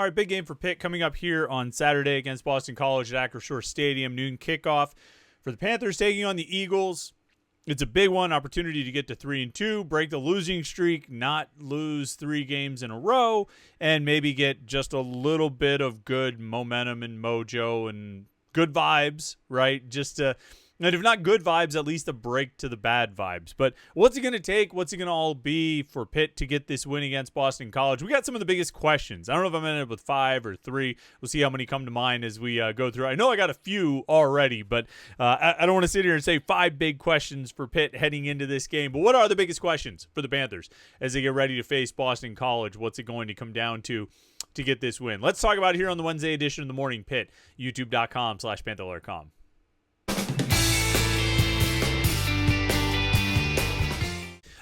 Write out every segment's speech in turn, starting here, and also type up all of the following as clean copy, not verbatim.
All right, big game for Pitt coming up here on Saturday against Boston College at Acrisure Stadium, noon kickoff for the Panthers taking on the Eagles. It's a big one, opportunity to get to 3-2, break the losing streak, not lose 3 games in a row, and maybe get just a little bit of good momentum and mojo and good vibes, right? And if not good vibes, at least a break to the bad vibes. But what's it going to take? What's it going to all be for Pitt to get this win against Boston College? We got some of the biggest questions. I don't know if I'm going to end up with 5 or 3. We'll see how many come to mind as we go through. I know I got a few already, but I don't want to sit here and say 5 big questions for Pitt heading into this game. But what are the biggest questions for the Panthers as they get ready to face Boston College? What's it going to come down to get this win? Let's talk about it here on the Wednesday edition of the Morning Pitt, youtube.com/Panther-Lair.com.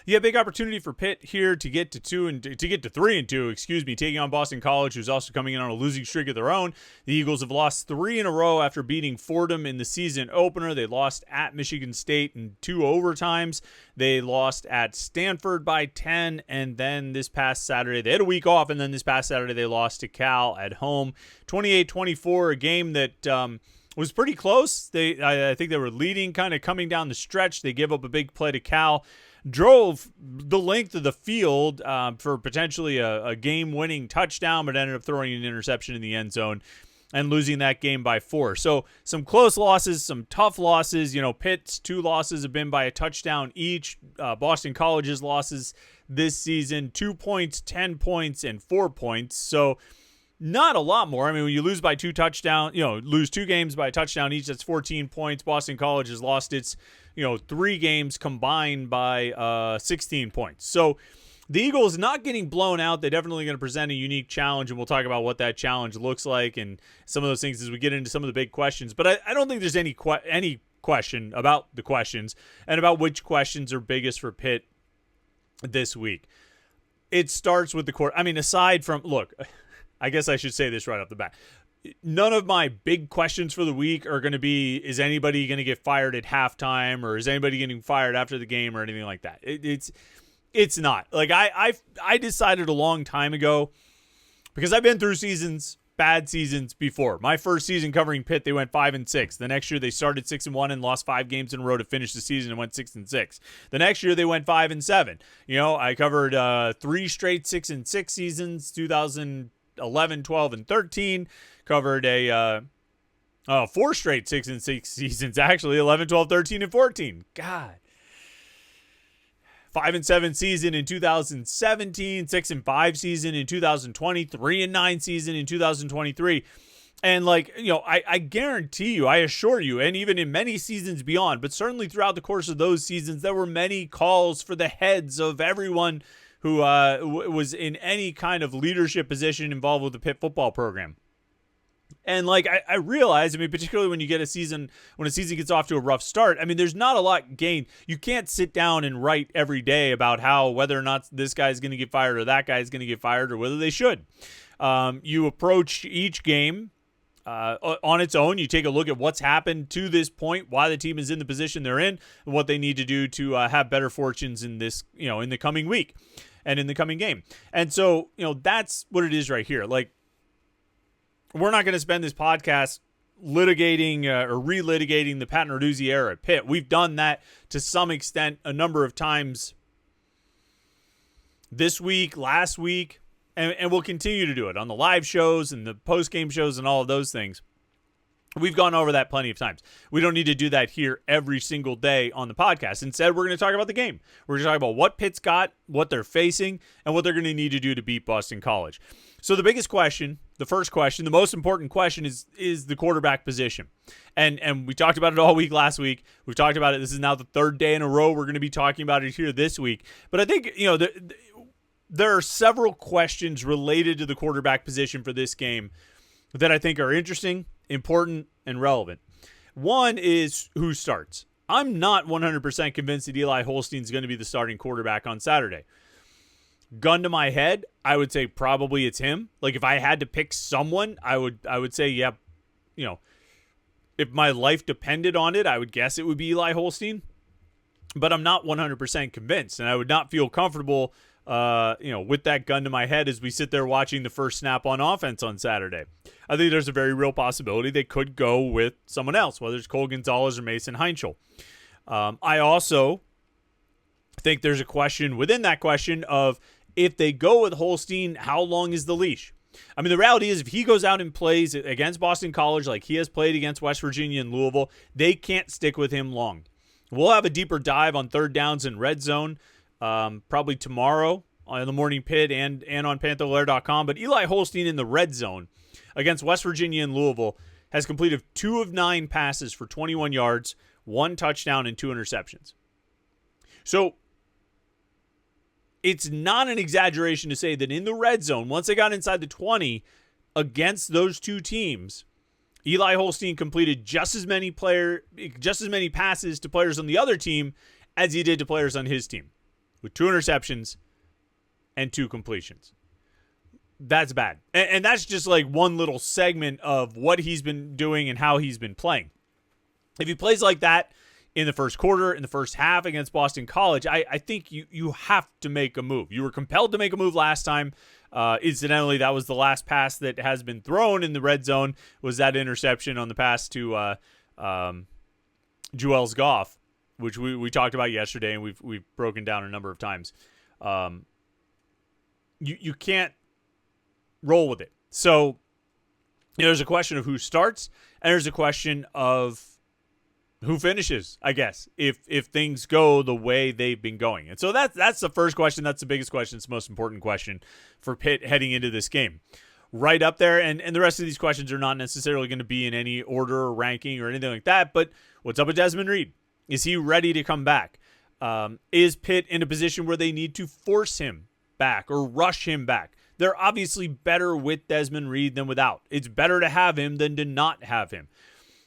Yeah, big opportunity for Pitt here to get to 3-2, taking on Boston College, who's also coming in on a losing streak of their own. The Eagles have lost 3 in a row after beating Fordham in the season opener. They lost at Michigan State in 2 overtimes. They lost at Stanford by 10, and then this past Saturday, they had a week off, and then this past Saturday they lost to Cal at home, 28-24, a game that was pretty close. I think they were leading, kind of coming down the stretch. They gave up a big play to Cal, drove the length of the field for potentially a game-winning touchdown, but ended up throwing an interception in the end zone and losing that game by 4. So some close losses, some tough losses. You know, Pitt's 2 losses have been by a touchdown each. Boston College's losses this season, 2 points, 10 points, and 4 points. So not a lot more. I mean, when you lose by 2 touchdowns, lose 2 games by a touchdown each, that's 14 points. Boston College has lost its 3 games combined by 16 points. So the Eagles not getting blown out. They're definitely going to present a unique challenge, and we'll talk about what that challenge looks like and some of those things as we get into some of the big questions. But I don't think there's any question about the questions and about which questions are biggest for Pitt this week. It starts with the court. I mean, aside from, look, I guess I should say this right off the bat. None of my big questions for the week are going to be, is anybody going to get fired at halftime, or is anybody getting fired after the game, or anything like that. It's not. Like, I decided a long time ago, because I've been through bad seasons before. My first season covering Pitt, they went 5-6. The next year they started 6-1 and lost 5 games in a row to finish the season and went 6-6. The next year they went 5-7. I covered 3 straight 6-6 seasons, 2011, 12, and 13. Covered 4 straight 6-6 seasons, actually, 11, 12, 13, and 14. God. 5-7 season in 2017, 6-5 season in 2020, 3-9 season in 2023. And I guarantee you, I assure you, and even in many seasons beyond, but certainly throughout the course of those seasons, there were many calls for the heads of everyone who was in any kind of leadership position involved with the Pitt football program. And I realize, particularly when a season gets off to a rough start, there's not a lot gained. You can't sit down and write every day about whether or not this guy's going to get fired or that guy's going to get fired, or whether they should. You approach each game on its own. You take a look at what's happened to this point, why the team is in the position they're in, and what they need to do to have better fortunes in this, in the coming week and in the coming game. And so, that's what it is right here. We're not going to spend this podcast litigating or relitigating the Pat Narduzzi era at Pitt. We've done that to some extent a number of times this week, last week, and we'll continue to do it on the live shows and the post-game shows and all of those things. We've gone over that plenty of times. We don't need to do that here every single day on the podcast. Instead, we're going to talk about the game. We're going to talk about what Pitt's got, what they're facing, and what they're going to need to do to beat Boston College. So the biggest question, the first question, the most important question is the quarterback position. And we talked about it all week last week. We've talked about it. This is now the 3rd day in a row we're going to be talking about it here this week. But I think, there are several questions related to the quarterback position for this game that I think are interesting, important, and relevant. One is who starts. I'm not 100% convinced that Eli Holstein's going to be the starting quarterback on Saturday. Gun to my head, I would say probably it's him. If I had to pick someone, I would say, yeah, if my life depended on it, I would guess it would be Eli Holstein. But I'm not 100% convinced, and I would not feel comfortable with that gun to my head as we sit there watching the first snap on offense on Saturday. I think there's a very real possibility they could go with someone else, whether it's Cole Gonzalez or Mason Heinchel. I also think there's a question within that question of, if they go with Holstein, how long is the leash? I mean, the reality is, if he goes out and plays against Boston College like he has played against West Virginia and Louisville, they can't stick with him long. We'll have a deeper dive on third downs and red zone probably tomorrow on the Morning Pitt and on Panther-Lair.com. But Eli Holstein in the red zone against West Virginia and Louisville has completed 2 of 9 passes for 21 yards, 1 touchdown, and 2 interceptions. So it's not an exaggeration to say that in the red zone, once they got inside the 20 against those two teams, Eli Holstein completed just as many passes to players on the other team as he did to players on his team, with 2 interceptions and 2 completions. That's bad. And that's just like one little segment of what he's been doing and how he's been playing. If he plays like that in the first quarter, in the first half against Boston College, I think you have to make a move. You were compelled to make a move last time. Incidentally, that was the last pass that has been thrown in the red zone, was that interception on the pass to Juelz Goff, which we talked about yesterday and we've broken down a number of times. You can't roll with it. So there's a question of who starts, and there's a question of who finishes, I guess, if things go the way they've been going. And so that's the first question. That's the biggest question. It's the most important question for Pitt heading into this game. Right up there, and the rest of these questions are not necessarily going to be in any order or ranking or anything like that, but what's up with Desmond Reed? Is he ready to come back? Is Pitt in a position where they need to force him back or rush him back? They're obviously better with Desmond Reed than without. It's better to have him than to not have him.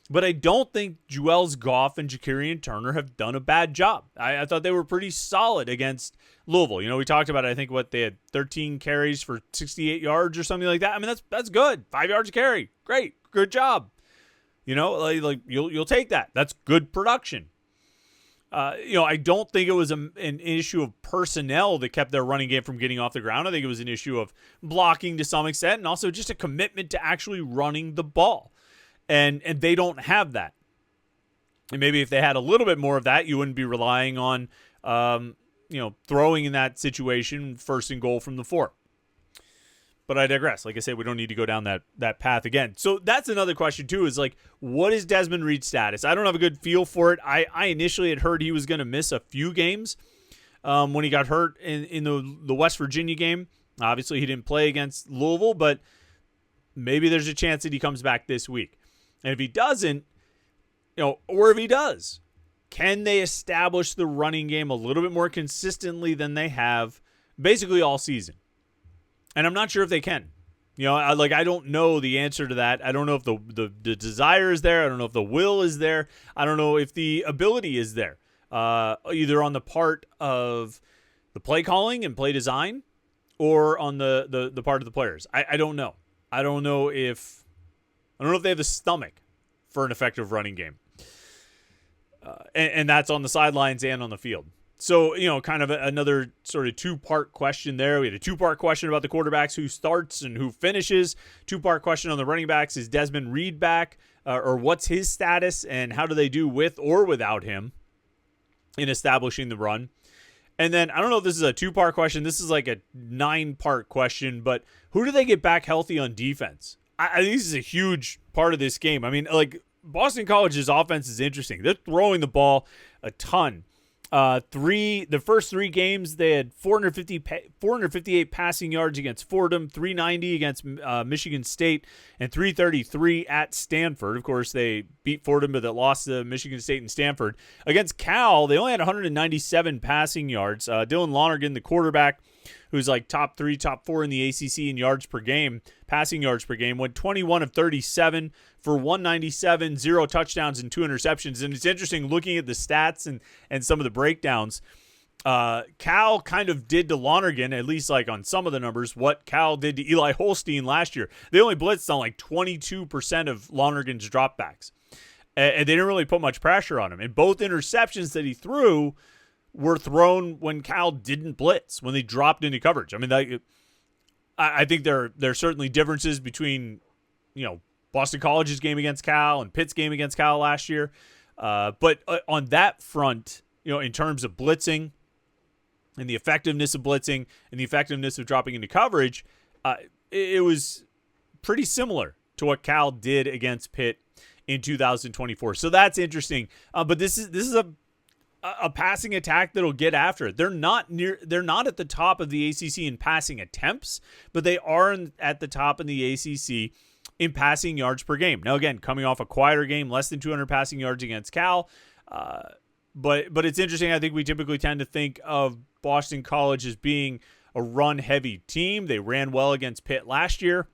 But I don't think Juelz Goff and Ja'Kirian Turner have done a bad job. I thought they were pretty solid against Louisville. We talked about it. I think they had 13 carries for 68 yards or something like that. I mean, that's good. 5 yards a carry. Great. Good job. You'll take that. That's good production. I don't think it was an issue of personnel that kept their running game from getting off the ground. I think it was an issue of blocking to some extent, and also just a commitment to actually running the ball. And they don't have that. And maybe if they had a little bit more of that, you wouldn't be relying on, throwing in that situation first and goal from the 4. But I digress. Like I said, we don't need to go down that path again. So that's another question too, is like, what is Desmond Reed's status? I don't have a good feel for it. I initially had heard he was going to miss a few games when he got hurt in the West Virginia game. Obviously, he didn't play against Louisville, but maybe there's a chance that he comes back this week. And if he doesn't, or if he does, can they establish the running game a little bit more consistently than they have basically all season? And I'm not sure if they can. I don't know the answer to that. I don't know if the desire is there. I don't know if the will is there. I don't know if the ability is there, either on the part of the play calling and play design or on the part of the players. I don't know. I don't know if they have the stomach for an effective running game. And that's on the sidelines and on the field. So, kind of another sort of 2-part question there. We had a 2-part question about the quarterbacks, who starts and who finishes. 2-part question on the running backs. Is Desmond Reed back? Or what's his status? And how do they do with or without him in establishing the run? And then, I don't know if this is a 2-part question. This is like a 9-part question. But who do they get back healthy on defense? I think this is a huge part of this game. I mean, Boston College's offense is interesting. They're throwing the ball a ton. The first 3 games, they had 458 passing yards against Fordham, 390 against Michigan State, and 333 at Stanford. Of course, they beat Fordham, but they lost to Michigan State and Stanford. Against Cal, they only had 197 passing yards. Dylan Lonergan, the quarterback, who's like top 3, top 4 in the ACC in yards per game, passing yards per game, went 21 of 37 for 197, 0 touchdowns and 2 interceptions. And it's interesting looking at the stats and some of the breakdowns. Cal kind of did to Lonergan, at least like on some of the numbers, what Cal did to Eli Holstein last year. They only blitzed on like 22% of Lonergan's dropbacks. And they didn't really put much pressure on him. And both interceptions that he threw were thrown when Cal didn't blitz, when they dropped into coverage. I mean, I think there are certainly differences between, Boston College's game against Cal and Pitt's game against Cal last year. But on that front, in terms of blitzing and the effectiveness of blitzing and the effectiveness of dropping into coverage, it was pretty similar to what Cal did against Pitt in 2024. So that's interesting. But this is a passing attack that'll get after it. They're not at the top of the ACC in passing attempts, but they are at the top in the ACC in passing yards per game. Now, again, coming off a quieter game, less than 200 passing yards against Cal. But it's interesting. I think we typically tend to think of Boston College as being a run-heavy team. They ran well against Pitt last year.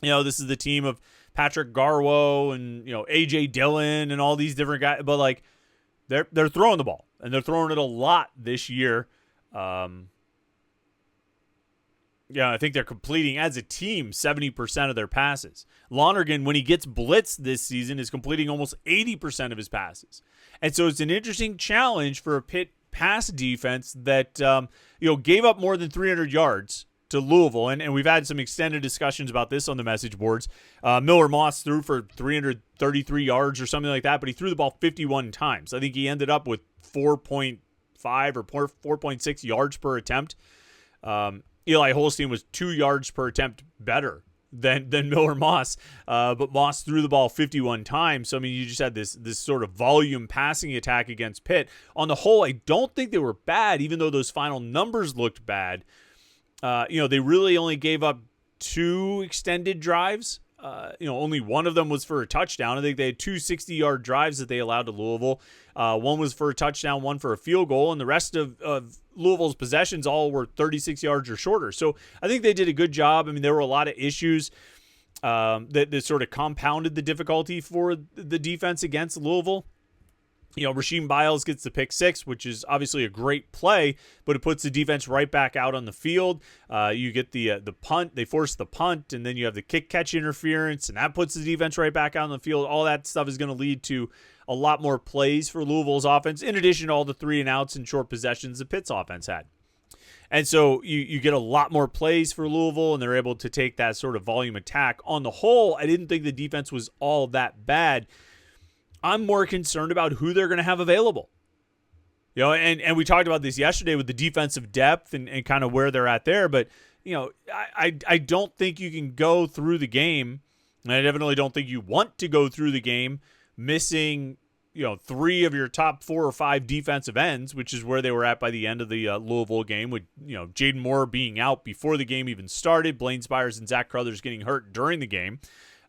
This is the team of Patrick Garwo and, A.J. Dillon and all these different guys. But, like, they're throwing the ball, and they're throwing it a lot this year. I think they're completing, as a team, 70% of their passes. Lonergan, when he gets blitzed this season, is completing almost 80% of his passes. And so it's an interesting challenge for a Pitt pass defense that, gave up more than 300 yards to Louisville. And we've had some extended discussions about this on the message boards. Miller Moss threw for 333 yards or something like that, but he threw the ball 51 times. I think he ended up with 4.5 or 4.6 yards per attempt. Eli Holstein was 2 yards per attempt better than Miller Moss, but Moss threw the ball 51 times. So, I mean, you just had this sort of volume passing attack against Pitt. On the whole, I don't think they were bad, even though those final numbers looked bad. They really only gave up 2 extended drives. Only one of them was for a touchdown. I think they had 2 60-yard drives that they allowed to Louisville. One was for a touchdown, one for a field goal, and the rest of Louisville's possessions all were 36 yards or shorter. So I think they did a good job. I mean, there were a lot of issues that sort of compounded the difficulty for the defense against Louisville. Rasheem Biles gets the pick 6, which is obviously a great play, but it puts the defense right back out on the field. You get the punt. They force the punt, and then you have the kick-catch interference, and that puts the defense right back out on the field. All that stuff is going to lead to a lot more plays for Louisville's offense, in addition to all the 3-and-outs and short possessions the Pitt's offense had. And so you get a lot more plays for Louisville, and they're able to take that sort of volume attack. On the whole, I didn't think the defense was all that bad. I'm more concerned about who they're going to have available. And we talked about this yesterday with the defensive depth and kind of where they're at there. But, I don't think you can go through the game, and I definitely don't think you want to go through the game missing, 3 of your top 4 or 5 defensive ends, which is where they were at by the end of the Louisville game, with, Jaden Moore being out before the game even started, Blaine Spires and Zach Crothers getting hurt during the game.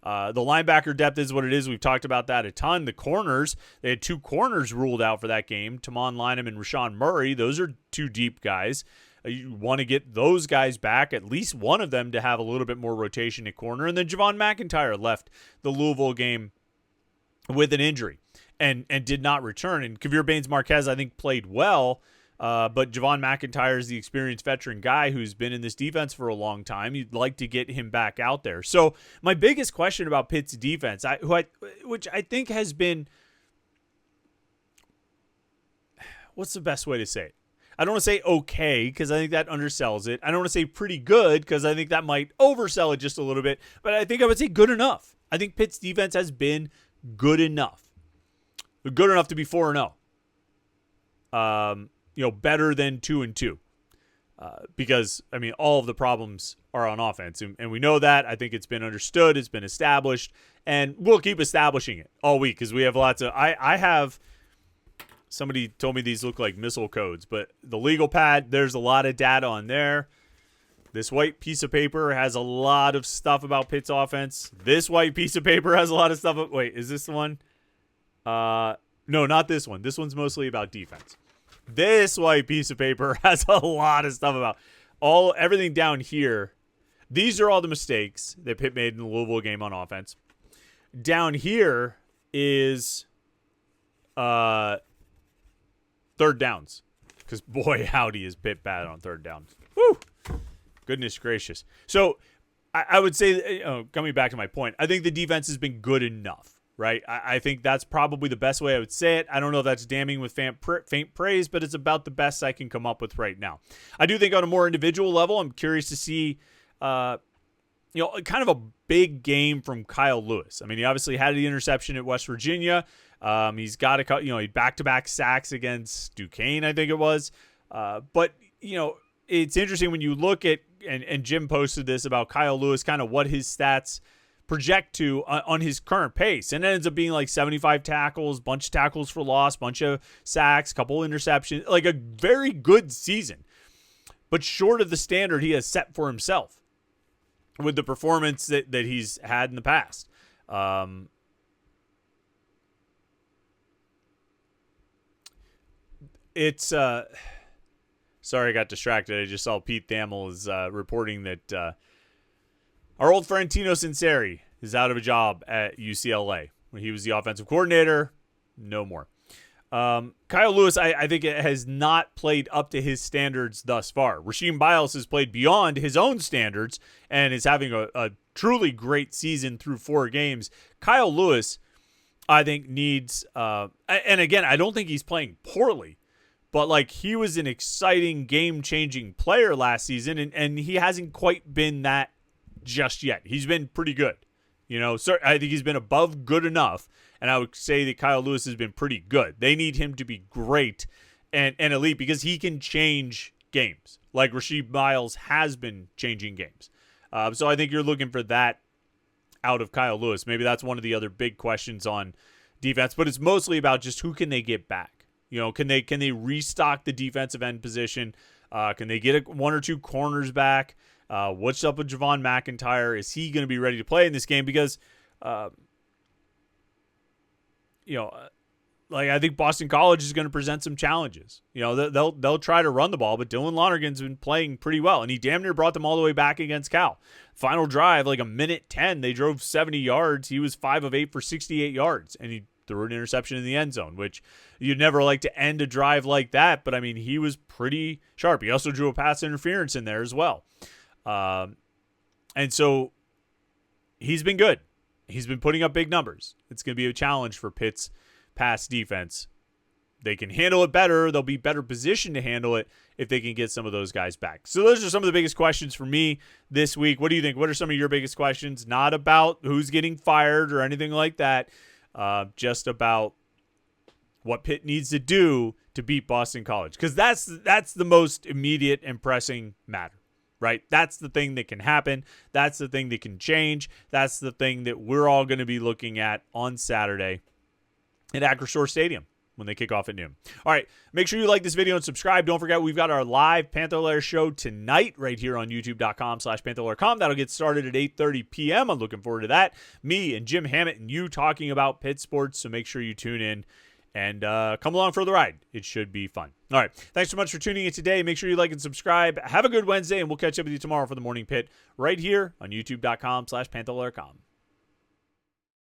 The linebacker depth is what it is. We've talked about that a ton. The corners, they had 2 corners ruled out for that game, Tamon Lynham and Rashawn Murray. Those are 2 deep guys. You want to get those guys back, at least one of them, to have a little bit more rotation at corner. And then Javon McIntyre left the Louisville game with an injury and did not return. And Kavir Baines-Marquez, I think, played well. But Javon McIntyre is the experienced veteran guy who's been in this defense for a long time. You'd like to get him back out there. So my biggest question about Pitt's defense, which I think has been, what's the best way to say it? I don't want to say okay, because I think that undersells it. I don't want to say pretty good, because I think that might oversell it just a little bit. But I think I would say good enough. I think Pitt's defense has been good enough. Good enough to be 4-0. Better than 2-2. Because, I mean, all of the problems are on offense. And we know that. I think it's been understood. It's been established. And we'll keep establishing it all week, because we have lots of... I have... Somebody told me these look like missile codes, but the legal pad, there's a lot of data on there. This white piece of paper has a lot of stuff about Pitt's offense. This white piece of paper has a lot of stuff. Wait, is this the one? No, not this one. This one's mostly about defense. This white piece of paper has a lot of stuff about everything down here. These are all the mistakes that Pitt made in the Louisville game on offense. Down here is third downs, because boy howdy is Pitt bad on third downs. Woo! Goodness gracious. So I would say, coming back to my point, I think the defense has been good enough. right? I think that's probably the best way I would say it. I don't know if that's damning with faint praise, but it's about the best I can come up with right now. I do think on a more individual level, I'm curious to see, kind of a big game from Kyle Lewis. I mean, he obviously had the interception at West Virginia. He's got he back-to-back sacks against Duquesne, I think it was. But it's interesting when you look at, and Jim posted this about Kyle Lewis, kind of what his stats project to on his current pace. And it ends up being like 75 tackles, bunch of tackles for loss, bunch of sacks, couple interceptions, like a very good season, but short of the standard he has set for himself with the performance that he's had in the past. Sorry, I got distracted. I just saw Pete Thamel is reporting that our old friend Tino Sinceri is out of a job at UCLA. When he was the offensive coordinator, no more. Kyle Lewis, I think it has not played up to his standards thus far. Rasheem Biles has played beyond his own standards and is having a truly great season through 4 games. Kyle Lewis, I think, needs and again, I don't think he's playing poorly, but like he was an exciting, game-changing player last season, and he hasn't quite been that just yet. He's been pretty good. So I think he's been above good enough, and I would say that Kyle Lewis has been pretty good. They need him to be great and elite because he can change games like Rasheed Biles has been changing games. So I think you're looking for that out of Kyle Lewis. Maybe that's one of the other big questions on defense, but it's mostly about just who can they get back. Can they restock the defensive end position? Can they get one or two corners back? What's up with Javon McIntyre? Is he going to be ready to play in this game? Because, I think Boston College is going to present some challenges. They'll try to run the ball, but Dylan Lonergan's been playing pretty well, and he damn near brought them all the way back against Cal. Final drive, like a minute 10, they drove 70 yards. He was 5 of 8 for 68 yards, and he threw an interception in the end zone, which you'd never like to end a drive like that. But I mean, he was pretty sharp. He also drew a pass interference in there as well. And so he's been good. He's been putting up big numbers. It's going to be a challenge for Pitt's pass defense. They can handle it better. They'll be better positioned to handle it if they can get some of those guys back. So those are some of the biggest questions for me this week. What do you think? What are some of your biggest questions? Not about who's getting fired or anything like that. Just about what Pitt needs to do to beat Boston College. Because that's the most immediate and pressing matter. Right? That's the thing that can happen. That's the thing that can change. That's the thing that we're all going to be looking at on Saturday at Acrisure Stadium when they kick off at noon. All right. Make sure you like this video and subscribe. Don't forget, we've got our live Panther-Lair show tonight right here on youtube.com/Panther-Lair.com. That'll get started at 8:30 p.m. I'm looking forward to that. Me and Jim Hammett and you talking about Pitt sports. So make sure you tune in and come along for the ride. It should be fun. All right. Thanks so much for tuning in today. Make sure you like and subscribe. Have a good Wednesday, and we'll catch up with you tomorrow for the Morning Pit right here on youtube.com/Panther-Lair.com.